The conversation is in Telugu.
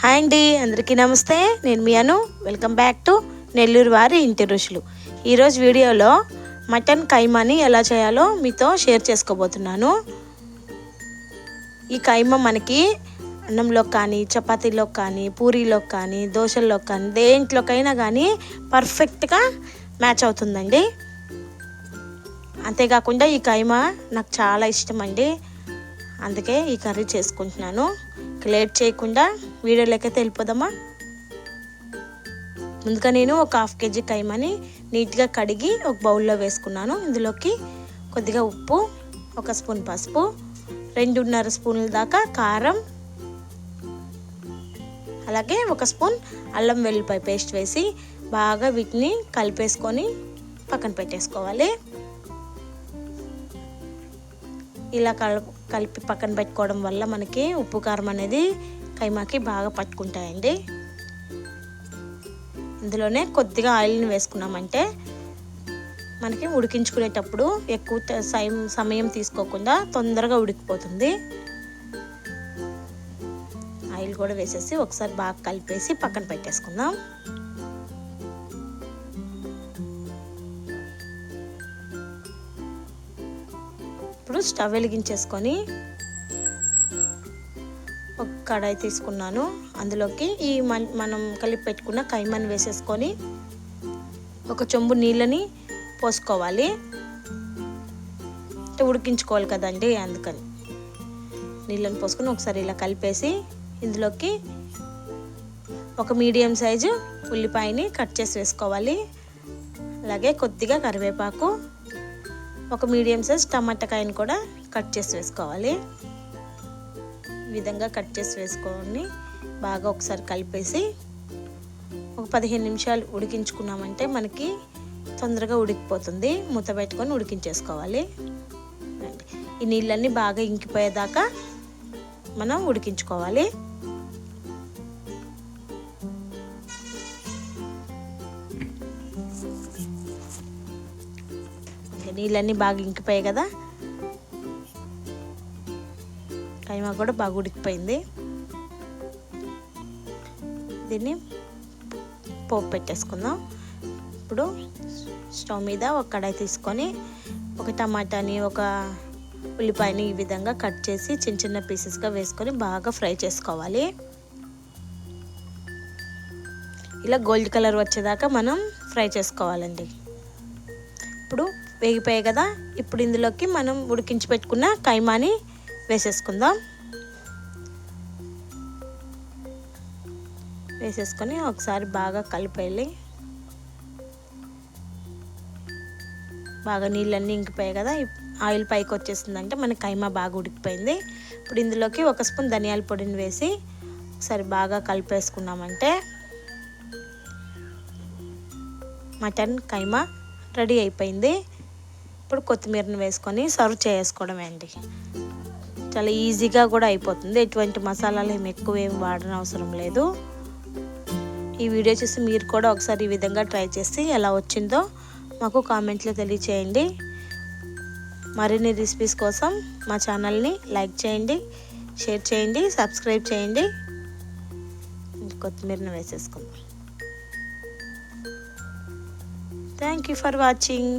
హాయ్ అండి, అందరికీ నమస్తే. నేను మీ అను. వెల్కమ్ బ్యాక్ టు నెల్లూరు వారి ఇంటి రుచులు. ఈరోజు వీడియోలో మటన్ కైమాని ఎలా చేయాలో మీతో షేర్ చేసుకోబోతున్నాను. ఈ కైమా మనకి అన్నంలో కానీ, చపాతీలో కానీ, పూరీలో కానీ, దోశల్లో కానీ, దేంట్లోకైనా కానీ పర్ఫెక్ట్గా మ్యాచ్ అవుతుందండి. అంతేకాకుండా ఈ కైమా నాకు చాలా ఇష్టం అండి. అందుకే ఈ కర్రీ చేసుకుంటున్నాను. లేట్ చేయకుండా వీడియోలోకి వెళ్ళిపోదామా. ముందుగా నేను ఒక 1/2 kg కైమాని నీట్గా కడిగి ఒక బౌల్లో వేసుకున్నాను. ఇందులోకి కొద్దిగా ఉప్పు, 1 స్పూన్ పసుపు, 2.5 స్పూన్ల దాకా కారం, అలాగే 1 స్పూన్ అల్లం వెల్లుల్లిపాయ పేస్ట్ వేసి బాగా వీటిని కలిపేసుకొని పక్కన పెట్టేసుకోవాలి. ఇలా కలిపి పక్కన పెట్టుకోవడం వల్ల మనకి ఉప్పు కారం అనేది కైమాకి బాగా పట్టుకుంటాయండి. ఇందులోనే కొద్దిగా ఆయిల్ని వేసుకున్నామంటే మనకి ఉడికించుకునేటప్పుడు ఎక్కువ సమయం తీసుకోకుండా తొందరగా ఉడికిపోతుంది. ఆయిల్ కూడా వేసేసి ఒకసారి బాగా కలిపేసి పక్కన పెట్టేసుకుందాం. ఇప్పుడు స్టవ్ వెలిగించేసుకొని ఒక కడాయి తీసుకున్నాను. అందులోకి ఈ మనం కలిపి పెట్టుకున్న కైమాని వేసేసుకొని ఒక చెంబు నీళ్ళని పోసుకోవాలి. ఉడికించుకోవాలి కదండి, అందుకని నీళ్ళని పోసుకొని ఒకసారి ఇలా కలిపేసి ఇందులోకి ఒక మీడియం సైజు ఉల్లిపాయని కట్ చేసి వేసుకోవాలి. అలాగే కొద్దిగా కరివేపాకు, ఒక మీడియం సైజ్ టమాటాకాయని కూడా కట్ చేసి వేసుకోవాలి. ఈ విధంగా కట్ చేసి వేసుకొని బాగా ఒకసారి కలిపేసి ఒక 15 నిమిషాలు ఉడికించుకున్నామంటే మనకి తొందరగా ఉడికిపోతుంది. మూత పెట్టుకొని ఉడికించేసుకోవాలి. ఈ నీళ్ళన్నీ బాగా ఇంకిపోయేదాకా మనం ఉడికించుకోవాలి. నీళ్ళన్నీ బాగా ఇంకిపోయాయి కదా, కైమా కూడా బాగా ఉడికిపోయింది. దీన్ని పోపు పెట్టేసుకుందాం. ఇప్పుడు స్టవ్ మీద ఒక కడాయి తీసుకొని ఒక టమాటాని, ఒక ఉల్లిపాయని ఈ విధంగా కట్ చేసి చిన్న చిన్న పీసెస్గా వేసుకొని బాగా ఫ్రై చేసుకోవాలి. ఇలా గోల్డ్ కలర్ వచ్చేదాకా మనం ఫ్రై చేసుకోవాలండి. ఇప్పుడు వేగిపోయాయి కదా, ఇప్పుడు ఇందులోకి మనం ఉడికించి పెట్టుకున్న కైమాని వేసేసుకుందాం. వేసేసుకొని ఒకసారి బాగా కలిపేయాలి. బాగా నీళ్ళన్నీ ఇంకిపోయాయి కదా, ఆయిల్ పైకి వచ్చేసిందంటే మన కైమా బాగా ఉడికిపోయింది. ఇప్పుడు ఇందులోకి 1 స్పూన్ ధనియాల పొడిని వేసి ఒకసారి బాగా కలిపేసుకున్నామంటే మటన్ కైమా రెడీ అయిపోయింది. ఇప్పుడు కొత్తిమీరని వేసుకొని సర్వ్ చేసుకోవడమే అండి. చాలా ఈజీగా కూడా అయిపోతుంది. ఎటువంటి మసాలాలు ఎక్కువ వాడని అవసరం లేదు. ఈ వీడియో చూసి మీరు కూడా ఒకసారి ఈ విధంగా ట్రై చేసి ఎలా వచ్చిందో మాకు కామెంట్లో తెలియచేయండి. మరిన్ని రెసిపీస్ కోసం మా ఛానల్ని లైక్ చేయండి, షేర్ చేయండి, సబ్స్క్రైబ్ చేయండి. కొత్తిమీరని వేసేసుకుందాం. Thank you for watching.